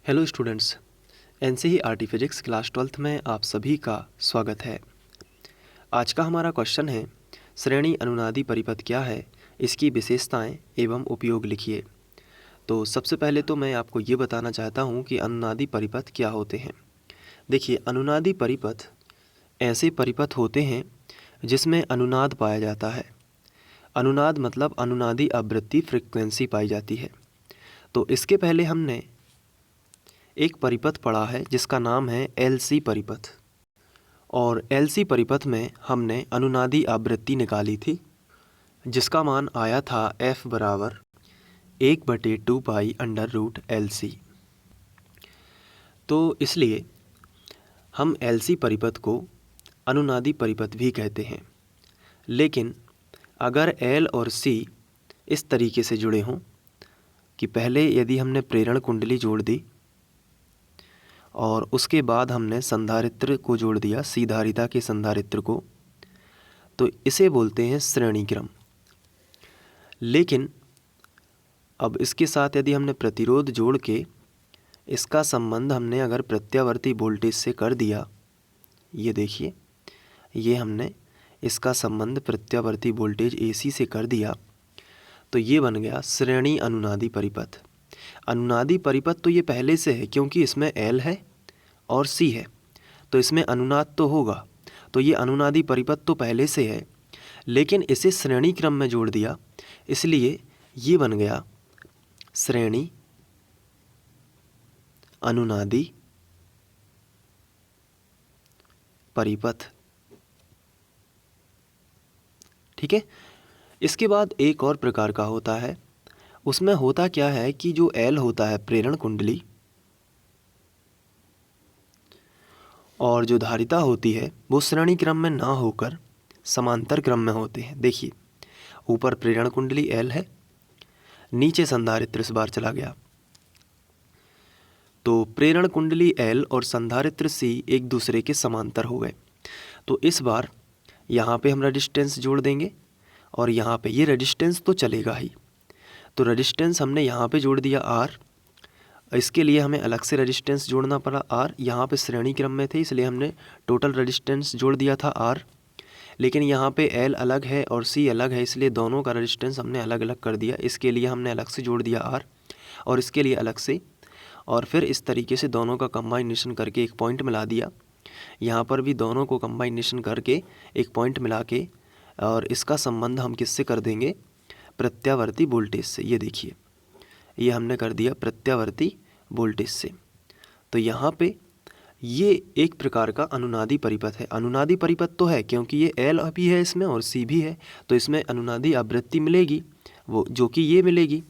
Hello students, NCERT physics class 12th में आप सभी का स्वागत है। आज का हमारा क्वेश्चन है श्रेणी अनुनादी परिपथ क्या है, इसकी विशेषताएं एवं उपयोग लिखिए। तो सबसे पहले तो मैं आपको ये बताना चाहता हूँ कि अनुनादी परिपथ क्या होते हैं। देखिए, अनुनादी परिपथ ऐसे परिपथ होते हैं जिसमें अनुनाद पाया जाता है। अनुनाद मतलब अनुनादी आवृत्ति फ्रिक्वेंसी पाई जाती है। तो इसके पहले हमने एक परिपथ पढ़ा है जिसका नाम है एलसी परिपथ, और एलसी परिपथ में हमने अनुनादी आवृत्ति निकाली थी जिसका मान आया था F बराबर 1/2 पाई अंडर रूट LC। तो इसलिए हम एलसी परिपथ को अनुनादी परिपथ भी कहते हैं। लेकिन अगर L और C इस तरीके से जुड़े हों कि पहले यदि हमने प्रेरण कुंडली जोड़ दी और उसके बाद हमने संधारित्र को जोड़ दिया, सी धारिता के संधारित्र को, तो इसे बोलते हैं श्रेणी क्रम। लेकिन अब इसके साथ यदि हमने प्रतिरोध जोड़ के इसका संबंध हमने अगर प्रत्यावर्ती वोल्टेज से कर दिया, ये देखिए, ये हमने इसका संबंध प्रत्यावर्ती वोल्टेज AC से कर दिया, तो ये बन गया श्रेणी अनुनादी परिपथ। अनुनादी परिपथ तो ये पहले से है क्योंकि इसमें L है और C है, तो इसमें अनुनाद तो होगा, तो ये अनुनादी परिपथ तो पहले से है। लेकिन इसे श्रेणी क्रम में जोड़ दिया, इसलिए ये बन गया श्रेणी अनुनादी परिपथ। ठीक है। इसके बाद एक और प्रकार का होता है। उसमें होता क्या है कि जो L होता है प्रेरण कुंडली, और जो धारिता होती है वो श्रेणी क्रम में ना होकर समांतर क्रम में होते हैं। देखिए, ऊपर प्रेरण कुंडली L है, नीचे संधारित्र इस बार चला गया, तो प्रेरण कुंडली L और संधारित्र C एक दूसरे के समांतर हो गए। तो इस बार यहाँ पे हम रेजिस्टेंस जोड़ देंगे और यहाँ पे ये रेजिस्टेंस तो चलेगा ही, तो रेजिस्टेंस हमने यहाँ पे जोड़ दिया R। इसके लिए हमें अलग से रेजिस्टेंस जोड़ना पड़ा R। यहाँ पे श्रेणी क्रम में थे इसलिए हमने टोटल रेजिस्टेंस जोड़ दिया था R। लेकिन यहाँ पे L अलग है और C अलग है, इसलिए दोनों का रेजिस्टेंस हमने अलग अलग कर दिया। इसके लिए हमने अलग से जोड़ दिया R और इसके लिए अलग से, और फिर इस तरीके से दोनों का कंबाइनेशन करके एक पॉइंट मिला दिया। यहाँ पर भी दोनों को कंबाइनेशन करके एक पॉइंट मिला के, और इसका संबंध हम किससे कर देंगे? प्रत्यावर्ती वोल्टेज से। ये देखिए, ये हमने कर दिया प्रत्यावर्ती वोल्टेज से। तो यहाँ पे ये एक प्रकार का अनुनादी परिपथ है। अनुनादी परिपथ तो है क्योंकि ये L भी है इसमें और C भी है, तो इसमें अनुनादी आवृत्ति मिलेगी, वो जो कि ये मिलेगी,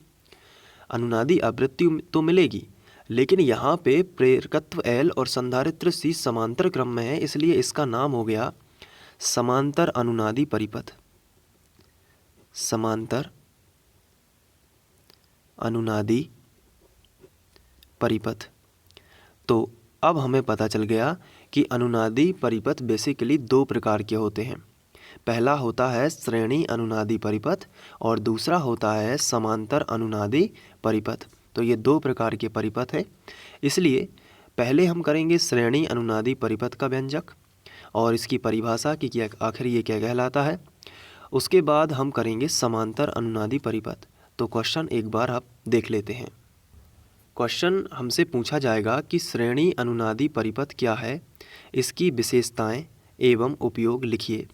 अनुनादी आवृत्ति तो मिलेगी। लेकिन यहाँ पे प्रेरकत्व L और संधारित्र C समांतर क्रम में है, इसलिए इसका नाम हो गया समांतर अनुनादी परिपथ। समांतर अनुनादी परिपथ। तो अब हमें पता चल गया कि अनुनादी परिपथ बेसिकली दो प्रकार के होते हैं। पहला होता है श्रेणी अनुनादी परिपथ और दूसरा होता है समांतर अनुनादी परिपथ। तो ये दो प्रकार के परिपथ हैं। इसलिए पहले हम करेंगे श्रेणी अनुनादी परिपथ का व्यंजक और इसकी परिभाषा कि क्या आखिर ये क्या कहलाता है। उसके बाद हम करेंगे समांतर अनुनादी परिपथ। तो क्वेश्चन एक बार आप देख लेते हैं। क्वेश्चन हमसे पूछा जाएगा कि श्रेणी अनुनादी परिपथ क्या है, इसकी विशेषताएं एवं उपयोग लिखिए।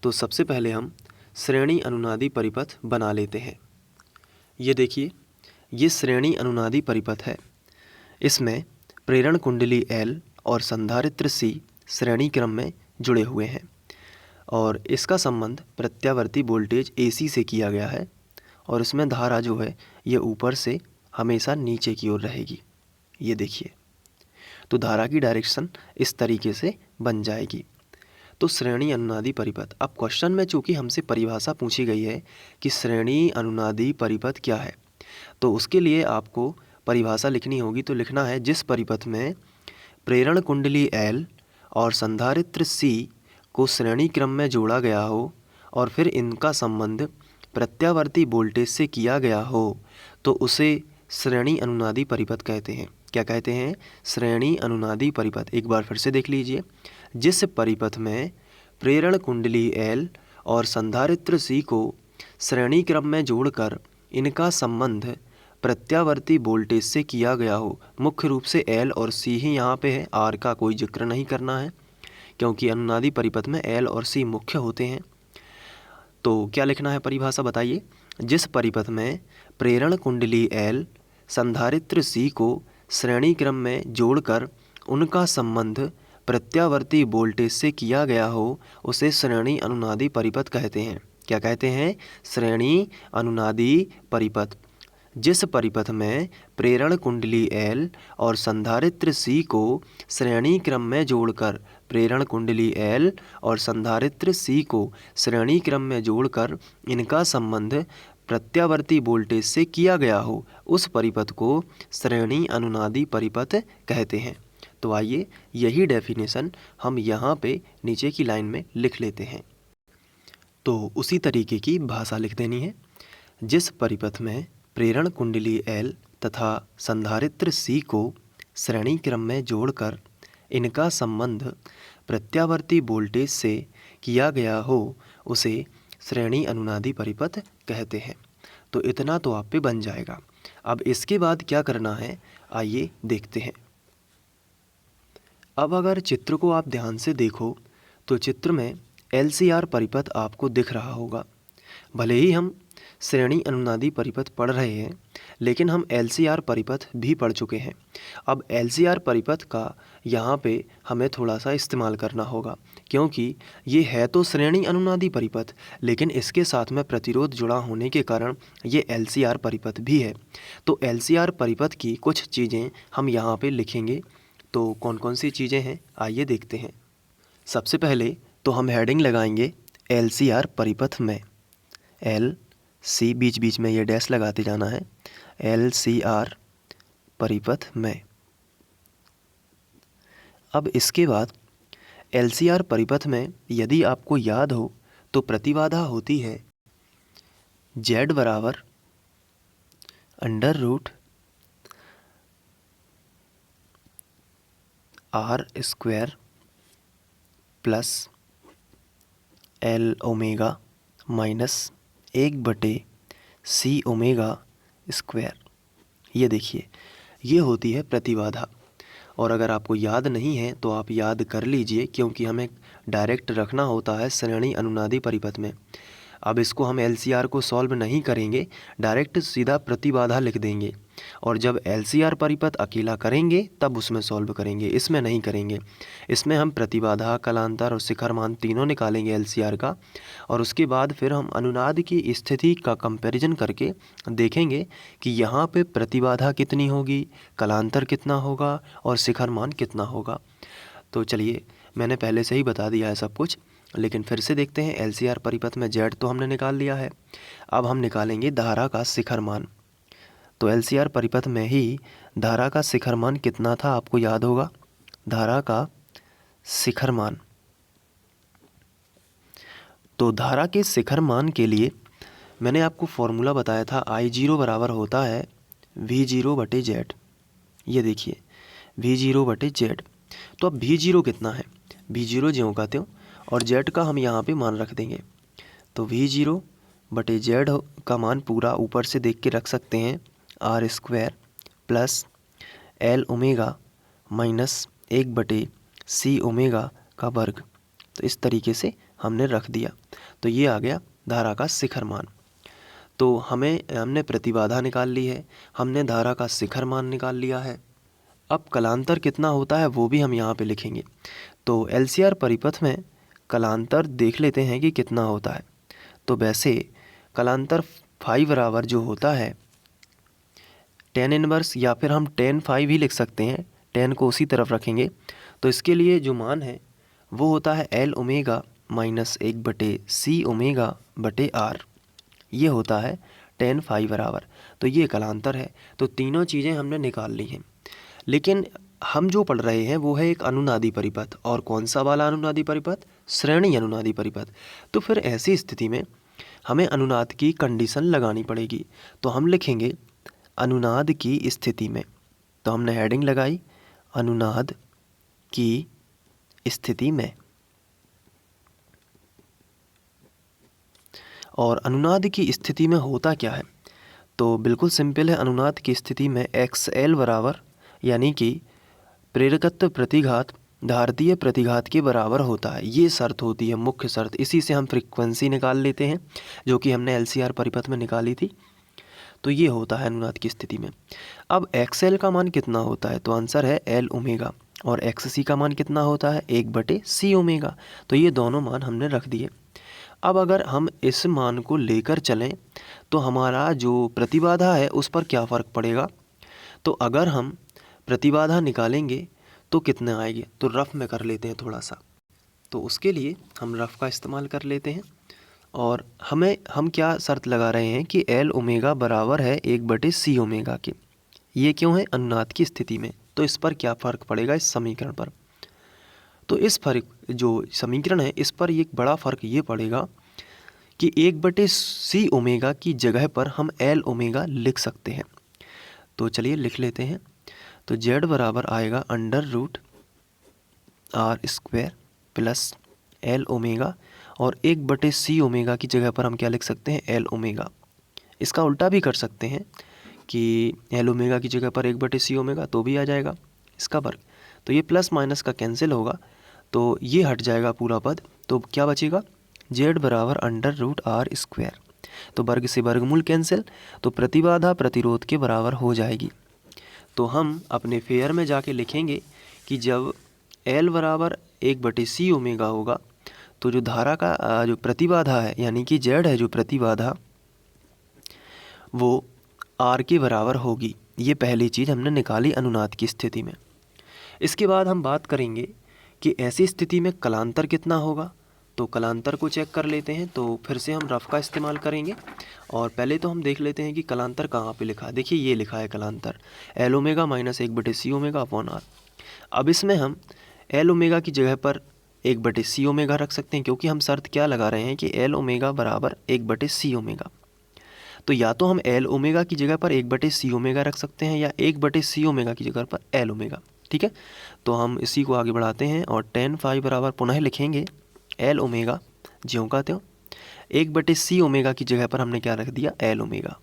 तो सबसे पहले हम श्रेणी अनुनादी परिपथ बना लेते हैं। ये देखिए, ये श्रेणी अनुनादी परिपथ है। इसमें प्रेरण कुंडली L और संधारित्र C श्रेणी क्रम में जुड़े हुए हैं और इसका संबंध प्रत्यावर्ती वोल्टेज AC से किया गया है, और इसमें धारा जो है ये ऊपर से हमेशा नीचे की ओर रहेगी। ये देखिए, तो धारा की डायरेक्शन इस तरीके से बन जाएगी। तो श्रेणी अनुनादी परिपथ। अब क्वेश्चन में चूंकि हमसे परिभाषा पूछी गई है कि श्रेणी अनुनादी परिपथ क्या है, तो उसके लिए आपको परिभाषा लिखनी होगी। तो लिखना है जिस परिपथ में प्रेरण कुंडली L और संधारित्र C को श्रेणी क्रम में जोड़ा गया हो और फिर इनका संबंध प्रत्यावर्ती वोल्टेज से किया गया हो, तो उसे श्रेणी अनुनादी परिपथ कहते हैं। क्या कहते हैं? श्रेणी अनुनादी परिपथ। एक बार फिर से देख लीजिए। जिस परिपथ में प्रेरण कुंडली L और संधारित्र C को श्रेणी क्रम में जोड़कर इनका संबंध प्रत्यावर्ती वोल्टेज से किया गया हो। मुख्य रूप से L और C ही यहाँ पे है, R का कोई जिक्र नहीं करना है क्योंकि अनुनादी परिपथ में L और C मुख्य होते हैं। तो क्या लिखना है परिभाषा बताइए। जिस परिपथ में प्रेरण कुंडली L संधारित्र C को श्रेणी क्रम में जोड़कर उनका संबंध प्रत्यावर्ती वोल्टेज से किया गया हो उसे श्रेणी अनुनादी परिपथ कहते हैं। क्या कहते हैं? श्रेणी अनुनादी परिपथ। जिस परिपथ में प्रेरण कुंडली L और संधारित्र C को श्रेणी क्रम में जोड़कर प्रेरण कुंडली L और संधारित्र C को श्रेणी क्रम में जोड़कर इनका संबंध प्रत्यावर्ती वोल्टेज से किया गया हो उस परिपथ को श्रेणी अनुनादी परिपथ कहते हैं। तो आइए यही डेफिनेशन हम यहाँ पे नीचे की लाइन में लिख लेते हैं। तो उसी तरीके की भाषा लिख देनी है। जिस परिपथ में प्रेरण कुंडली L तथा संधारित्र C को श्रेणी क्रम में जोड़कर इनका संबंध प्रत्यावर्ती वोल्टेज से किया गया हो उसे श्रेणी अनुनादी परिपथ कहते हैं। तो इतना तो आप पे बन जाएगा। अब इसके बाद क्या करना है आइए देखते हैं। अब अगर चित्र को आप ध्यान से देखो तो चित्र में LCR परिपथ आपको दिख रहा होगा। भले ही हम श्रेणी अनुनादी परिपथ पढ़ रहे हैं लेकिन हम LCR परिपथ भी पढ़ चुके हैं। अब LCR परिपथ का यहाँ पे हमें थोड़ा सा इस्तेमाल करना होगा क्योंकि ये है तो श्रेणी अनुनादी परिपथ लेकिन इसके साथ में प्रतिरोध जुड़ा होने के कारण ये LCR परिपथ भी है। तो LCR परिपथ की कुछ चीज़ें हम यहाँ पे लिखेंगे। तो कौन कौन सी चीज़ें हैं आइए देखते हैं। सबसे पहले तो हम हेडिंग लगाएंगे LCR परिपथ में। LC बीच बीच में ये डैश लगाते जाना है। LCR परिपथ में। अब इसके बाद LCR परिपथ में यदि आपको याद हो तो प्रतिबाधा होती है Z बराबर √ R² plus L omega minus 1/C ओमेगा²। ये देखिए ये होती है प्रतिबाधा। और अगर आपको याद नहीं है तो आप याद कर लीजिए क्योंकि हमें डायरेक्ट रखना होता है श्रेणी अनुनादी परिपथ में। अब इसको हम LCR को सॉल्व नहीं करेंगे, डायरेक्ट सीधा प्रतिबाधा लिख देंगे और जब LCR परिपथ अकेला करेंगे तब उसमें सॉल्व करेंगे, इसमें नहीं करेंगे। इसमें हम प्रतिबाधा, कलांतर और शिखर मान तीनों निकालेंगे LCR का और उसके बाद फिर हम अनुनाद की स्थिति का कंपैरिजन करके देखेंगे कि यहाँ पे प्रतिबाधा कितनी होगी, कलांतर कितना होगा और शिखर मान कितना होगा। तो चलिए मैंने पहले से ही बता दिया है सब कुछ, लेकिन फिर से देखते हैं। LCR परिपथ में Z तो हमने निकाल लिया है, अब हम निकालेंगे धारा का शिखर मान। तो LCR परिपथ में ही धारा का शिखर मान कितना था आपको याद होगा। धारा का शिखर मान, तो धारा के शिखर मान के लिए मैंने आपको फॉर्मूला बताया था I0 बराबर होता है V0/Z। ये देखिए V0/Z। तो अब V0 कितना है, V0 ज्यों का त्यों और Z का हम यहाँ पे मान रख देंगे। तो V0/Z का मान पूरा ऊपर से देख के रख सकते हैं R² plus L omega minus 1/C omega का वर्ग। तो इस तरीके से हमने रख दिया। तो ये आ गया धारा का शिखर मान। तो हमने प्रतिबाधा निकाल ली है, हमने धारा का शिखर मान निकाल लिया है। अब कलांतर कितना होता है वो भी हम यहाँ पे लिखेंगे। तो LCR परिपथ में कलांतर देख लेते हैं कि कितना होता है। तो वैसे कलांतर फाई बराबर जो होता है tan इनवर्स, या फिर हम tan फाई भी लिख सकते हैं, tan को उसी तरफ रखेंगे। तो इसके लिए जो मान है वो होता है L ओमेगा माइनस 1/C ओमेगा/R। ये होता है tan फाई बराबर। तो ये कलांतर है। तो तीनों चीज़ें हमने निकाल ली हैं, लेकिन हम जो पढ़ रहे हैं वो है एक अनुनादी परिपथ। और कौन सा वाला अनुनादी परिपथ? श्रेणी अनुनादी परिपथ। तो फिर ऐसी स्थिति में हमें अनुनाद की कंडीशन लगानी पड़ेगी। तो हम लिखेंगे अनुनाद की स्थिति में। तो हमने हेडिंग लगाई अनुनाद की स्थिति में। और अनुनाद की स्थिति में होता क्या है, तो बिल्कुल सिंपल है। अनुनाद की स्थिति में XL बराबर यानी कि प्रेरकत्व प्रतिघात धारतीय प्रतिघात के बराबर होता है। ये शर्त होती है, मुख्य शर्त। इसी से हम फ्रीक्वेंसी निकाल लेते हैं, जो कि हमने LCR परिपथ में निकाली थी। तो ये होता है अनुनाद की स्थिति में। अब XL का मान कितना होता है, तो आंसर है L ओमेगा। और XC का मान कितना होता है, 1/C ओमेगा। तो ये दोनों मान हमने रख दिए। अब अगर हम इस मान को लेकर चलें तो हमारा जो प्रतिबाधा है उस पर क्या फ़र्क पड़ेगा। तो अगर हम प्रतिबाधा निकालेंगे तो कितने आएंगे, तो रफ में कर लेते हैं थोड़ा सा। तो उसके लिए हम रफ का इस्तेमाल कर लेते हैं। और हम क्या शर्त लगा रहे हैं कि L ओमेगा बराबर है 1/C ओमेगा के। ये क्यों है, अनुनाद की स्थिति में। तो इस पर क्या फ़र्क पड़ेगा, इस समीकरण पर। तो इस फर्क जो समीकरण है इस पर एक बड़ा फ़र्क ये पड़ेगा कि 1/C ओमेगा की जगह पर हम L ओमेगा लिख सकते हैं। तो चलिए लिख लेते हैं। तो Z बराबर आएगा √R² प्लस L ओमेगा, और 1/C ओमेगा की जगह पर हम क्या लिख सकते हैं, L ओमेगा। इसका उल्टा भी कर सकते हैं कि L ओमेगा की जगह पर 1/C ओमेगा, तो भी आ जाएगा इसका वर्ग। तो ये प्लस माइनस का कैंसिल होगा, तो ये हट जाएगा पूरा पद। तो क्या बचेगा, Z बराबर √R²। तो वर्ग से वर्गमूल कैंसिल, तो प्रतिबाधा प्रतिरोध के बराबर हो जाएगी। तो हम अपने फेयर में जाके लिखेंगे कि जब L बराबर 1/C ओमेगा होगा तो जो धारा का जो प्रतिबाधा है यानी कि Z है जो प्रतिबाधा, वो R के बराबर होगी। ये पहली चीज़ हमने निकाली अनुनाद की स्थिति में। इसके बाद हम बात करेंगे कि ऐसी स्थिति में कलांतर कितना होगा। तो कलांतर को चेक कर लेते हैं। तो फिर से हम रफ का इस्तेमाल करेंगे, और पहले तो हम देख लेते हैं कि कलांतर कहाँ पे लिखा है। देखिए ये लिखा है कलांतर L omega minus 1/C omega upon R। अब इसमें हम L ओमेगा की जगह पर 1/C ओमेगा रख सकते हैं, क्योंकि हम शर्त क्या लगा रहे हैं कि L ओमेगा बराबर 1/C ओमेगा। तो या तो हम L ओमेगा की जगह पर 1/C ओमेगा रख सकते हैं, या 1/C ओमेगा की जगह पर L ओमेगा। ठीक है, तो हम इसी को आगे बढ़ाते हैं और tan phi बराबर पुनः लिखेंगे L ओमेगा ज्यों का त्यों। 1/C ओमेगा की जगह पर हमने क्या रख दिया, L ओमेगा,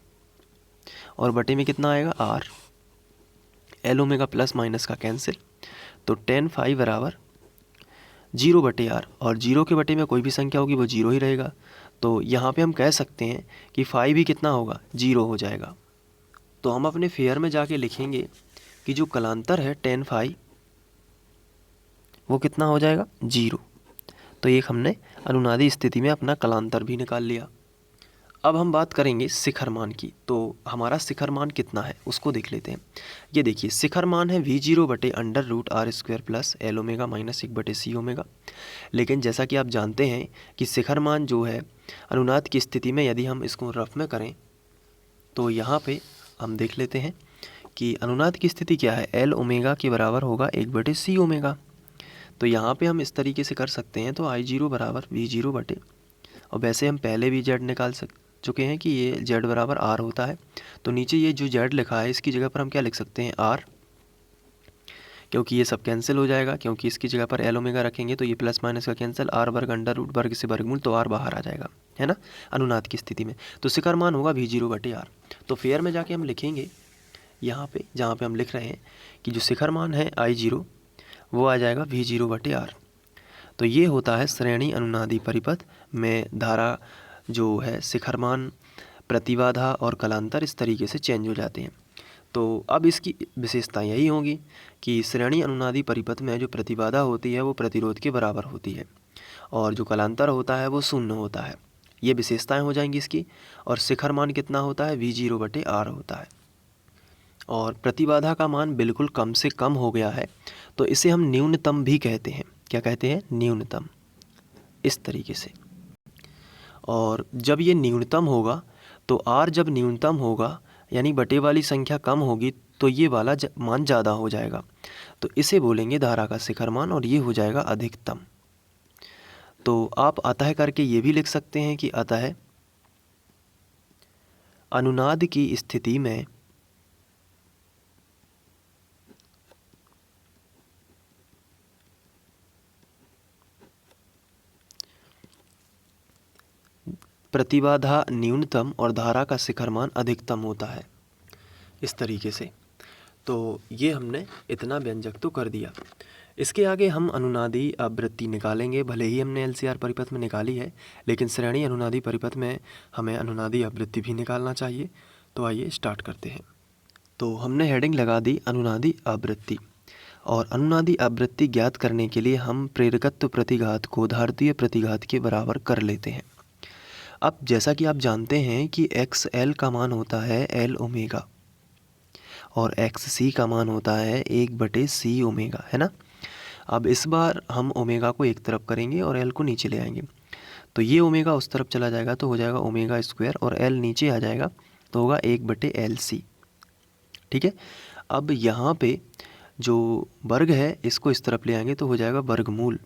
और बटे में कितना आएगा, R। L omega plus minus का कैंसिल, तो tan phi बराबर 0/R, और 0 के बटे में कोई भी संख्या होगी वो 0 ही रहेगा। तो यहाँ पे हम कह सकते हैं कि phi भी कितना होगा, 0 हो जाएगा। तो हम अपने फेयर में जाके लिखेंगे कि जो कलांतर है tan phi वो कितना हो जाएगा, 0। तो एक हमने अनुनादी स्थिति में अपना कलांतर भी निकाल लिया। अब हम बात करेंगे शिखर मान की। तो हमारा शिखर मान कितना है उसको देख लेते हैं। ये देखिए शिखर मान है V0/√R² plus L omega minus 1/C omega. लेकिन जैसा कि आप जानते हैं कि शिखर मान जो है अनुनाद की स्थिति में, यदि हम इसको रफ में करें तो यहाँ पे हम देख लेते हैं कि अनुनाद की स्थिति क्या है, L ओमेगा के बराबर होगा 1/C ओमेगा। तो यहाँ पे हम इस तरीके से कर सकते हैं। तो I0 बराबर V0 और वैसे हम पहले भी Z निकाल चुके हैं कि ये Z बराबर R होता है। तो नीचे ये जो Z लिखा है इसकी जगह पर हम क्या लिख सकते हैं, R, क्योंकि ये सब कैंसिल हो जाएगा। क्योंकि इसकी जगह पर L ओमेगा रखेंगे तो ये प्लस माइनस का कैंसिल, R वर्ग अंडर रूट वर्ग से वर्गमूल, तो R बाहर आ जाएगा, है ना, अनुनाद की स्थिति में। तो शिखर मान होगा V0/R। तो फेयर में जाके हम लिखेंगे यहाँ पे, जहाँ पे हम लिख रहे हैं कि जो शिखर मान है I0 वो आ जाएगा V0/R। तो ये होता है श्रेणी अनुनादी परिपथ में धारा जो है शिखर मान, प्रतिबाधा और कलांतर इस तरीके से चेंज हो जाते हैं। तो अब इसकी विशेषता यही होगी कि श्रेणी अनुनादी परिपथ में जो प्रतिबाधा होती है वो प्रतिरोध के बराबर होती है, और जो कलांतर होता है वो शून्य होता है। ये विशेषताएं हो जाएंगी इसकी। और शिखर मान कितना होता है, V0/R होता है। और प्रतिबाधा का मान बिल्कुल कम से कम हो गया है, तो इसे हम न्यूनतम भी कहते हैं। क्या कहते हैं, न्यूनतम, इस तरीके से। और जब ये न्यूनतम होगा तो R जब न्यूनतम होगा यानी बटे वाली संख्या कम होगी तो ये वाला मान ज़्यादा हो जाएगा। तो इसे बोलेंगे धारा का शिखर मान, और ये हो जाएगा अधिकतम। तो आप अतः करके ये भी लिख सकते हैं कि अतः अनुनाद की स्थिति में प्रतिबाधा न्यूनतम और धारा का शिखर मान अधिकतम होता है, इस तरीके से। तो ये हमने इतना व्यंजक तो कर दिया। इसके आगे हम अनुनादी आवृत्ति निकालेंगे। भले ही हमने एलसीआर परिपथ में निकाली है, लेकिन श्रेणी अनुनादी परिपथ में हमें अनुनादी आवृत्ति भी निकालना चाहिए। तो आइए स्टार्ट करते हैं। तो हमने हेडिंग लगा दी अनुनादी आवृत्ति, और अनुनादी आवृत्ति ज्ञात करने के लिए हम प्रेरकत्व प्रतिघात को धारतीय प्रतिघात के बराबर कर लेते हैं। अब जैसा कि आप जानते हैं कि एक्स एल का मान होता है एल ओमेगा, और एक्स सी का मान होता है 1/c ओमेगा, है ना। अब इस बार हम ओमेगा को एक तरफ करेंगे और एल को नीचे ले आएंगे। तो ये ओमेगा उस तरफ चला जाएगा तो हो जाएगा ओमेगा स्क्वायर, और एल नीचे आ जाएगा तो होगा 1/LC। ठीक है। अब यहाँ पे जो वर्ग है इसको इस तरफ ले आएंगे तो हो जाएगा वर्गमूल।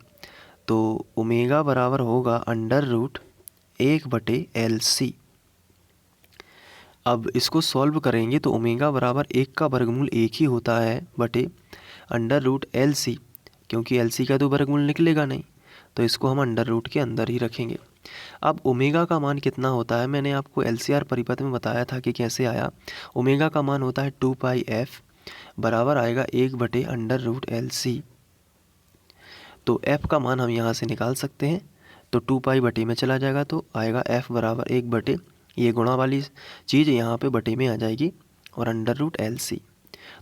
तो ओमेगा बराबर होगा √1/LC। अब इसको सॉल्व करेंगे तो ओमेगा बराबर 1 का वर्गमूल 1 ही होता है बटे √LC, क्योंकि LC का तो वर्गमूल निकलेगा नहीं, तो इसको हम अंडर रूट के अंदर ही रखेंगे। अब ओमेगा का मान कितना होता है, मैंने आपको LCR परिपथ में बताया था कि कैसे आया। ओमेगा का मान होता है 2πf, बराबर आएगा 1/√LC। तो f का मान हम यहाँ से निकाल सकते हैं। तो 2π बटे में चला जाएगा तो आएगा f बराबर 1/, ये गुणा वाली चीज़ यहाँ पे बटे में आ जाएगी, और √LC।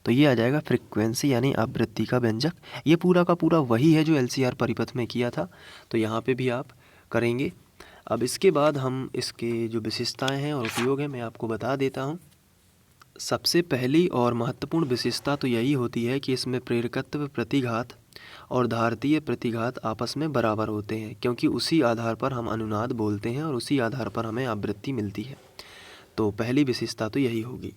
तो ये आ जाएगा फ्रीक्वेंसी यानी आवृत्ति का व्यंजक। ये पूरा का पूरा वही है जो LCR परिपथ में किया था, तो यहाँ पे भी आप करेंगे। अब इसके बाद हम इसके जो विशेषताएं हैं और उपयोग हैं मैं आपको बता देता हूँ। सबसे पहली और महत्वपूर्ण विशेषता तो यही होती है कि इसमें प्रेरकत्व प्रतिघात और धारतीय प्रतिघात आपस में बराबर होते हैं, क्योंकि उसी आधार पर हम अनुनाद बोलते हैं और उसी आधार पर हमें आवृत्ति मिलती है। तो पहली विशेषता तो यही होगी।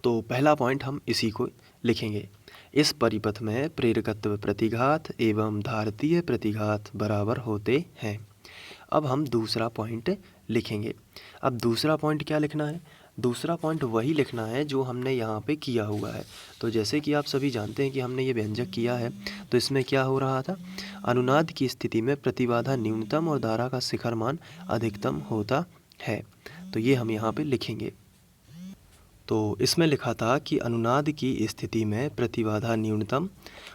तो पहला पॉइंट हम इसी को लिखेंगे। इस परिपथ में प्रेरकत्व प्रतिघात एवं धारतीय प्रतिघात बराबर होते हैं। अब हम दूसरा पॉइंट लिखेंगे। अब दूसरा पॉइंट क्या लिखना है? दूसरा पॉइंट वही लिखना है जो हमने यहाँ पे किया हुआ है। तो जैसे कि आप सभी जानते हैं कि हमने ये व्यंजक किया है, तो इसमें क्या हो रहा था, अनुनाद की स्थिति में प्रतिबाधा न्यूनतम और धारा का शिखर मान अधिकतम होता है। तो ये हम यहाँ पे लिखेंगे। तो इसमें लिखा था कि अनुनाद की स्थिति में प्रतिबाधा न्यूनतम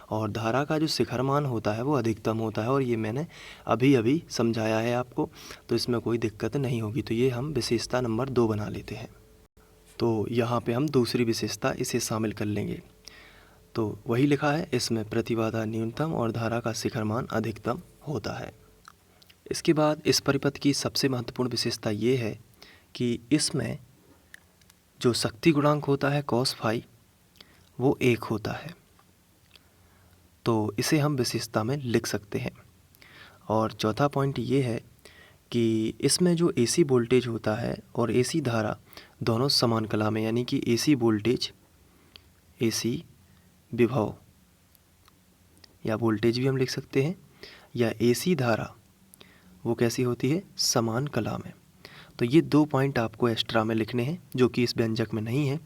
और धारा का जो शिखर मान होता है वो अधिकतम होता है, और ये मैंने अभी अभी समझाया है आपको, तो इसमें कोई दिक्कत नहीं होगी। तो ये हम विशेषता नंबर 2 बना लेते हैं। तो यहाँ पे हम दूसरी विशेषता इसे शामिल कर लेंगे। तो वही लिखा है, इसमें प्रतिबाधा न्यूनतम और धारा का शिखर मान अधिकतम होता है। इसके बाद इस परिपथ की सबसे महत्वपूर्ण विशेषता ये है कि इसमें जो शक्ति गुणांक होता है cos फाई वो 1 होता है। तो इसे हम विशेषता में लिख सकते हैं। और चौथा पॉइंट ये है कि इसमें जो AC वोल्टेज होता है और AC धारा दोनों समान कला में, यानी कि AC वोल्टेज, AC विभव या वोल्टेज भी हम लिख सकते हैं, या AC धारा वो कैसी होती है, समान कला में। तो ये 2 पॉइंट आपको एक्स्ट्रा में लिखने हैं जो कि इस व्यंजक में नहीं है,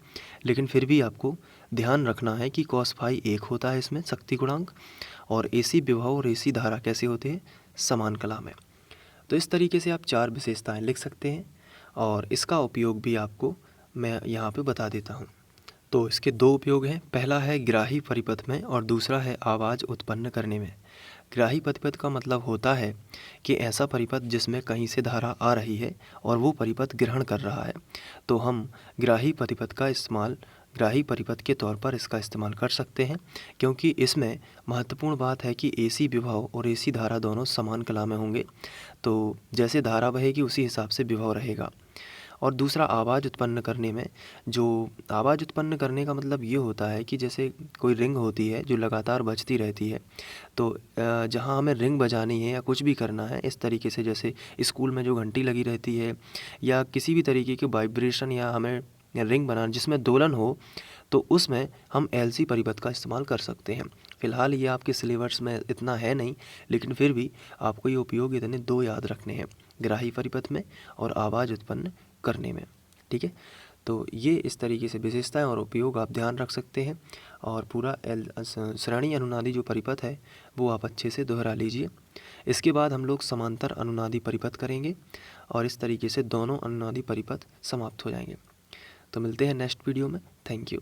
लेकिन फिर भी आपको ध्यान रखना है कि cos फाई 1 होता है इसमें शक्ति गुणांक, और AC विभव और AC धारा कैसे होते हैं, समान कला में। तो इस तरीके से आप 4 विशेषताएं लिख सकते हैं, और इसका उपयोग भी आपको मैं यहाँ पे बता देता हूँ। तो इसके 2 उपयोग हैं। पहला है ग्राही परिपथ में और दूसरा है आवाज़ उत्पन्न करने में। ग्राही परिपथ का मतलब होता है कि ऐसा परिपथ जिसमें कहीं से धारा आ रही है और वो परिपथ ग्रहण कर रहा है, तो हम ग्राही परिपथ के तौर पर इसका इस्तेमाल कर सकते हैं, क्योंकि इसमें महत्वपूर्ण बात है कि AC विभव और AC धारा दोनों समान कला में होंगे। तो जैसे धारा बहेगी उसी हिसाब से विभव रहेगा। और दूसरा आवाज़ उत्पन्न करने में, जो आवाज़ उत्पन्न करने का मतलब ये होता है कि जैसे कोई रिंग होती है जो लगातार बजती रहती है, तो जहाँ हमें रिंग बजानी है या कुछ भी करना है, इस तरीके से जैसे स्कूल में जो घंटी लगी रहती है या किसी भी तरीके की वाइब्रेशन या हमें रिंग बनाना जिसमें दोलन हो, तो उसमें हम LC परिपथ का इस्तेमाल कर सकते हैं। फ़िलहाल ये आपके सिलेबस में इतना है नहीं, लेकिन फिर भी आपको ये उपयोग इतने 2 याद रखने हैं, ग्राही परिपथ में और आवाज़ उत्पन्न करने में। ठीक है। तो ये इस तरीके से विशेषताएं और उपयोग आप ध्यान रख सकते हैं और पूरा श्रेणी अनुनादी जो परिपथ है वो आप अच्छे से दोहरा लीजिए। इसके बाद हम लोग समांतर अनुनादी परिपथ करेंगे और इस तरीके से दोनों अनुनादी परिपथ समाप्त हो जाएंगे। तो मिलते हैं नेक्स्ट वीडियो में। Thank you.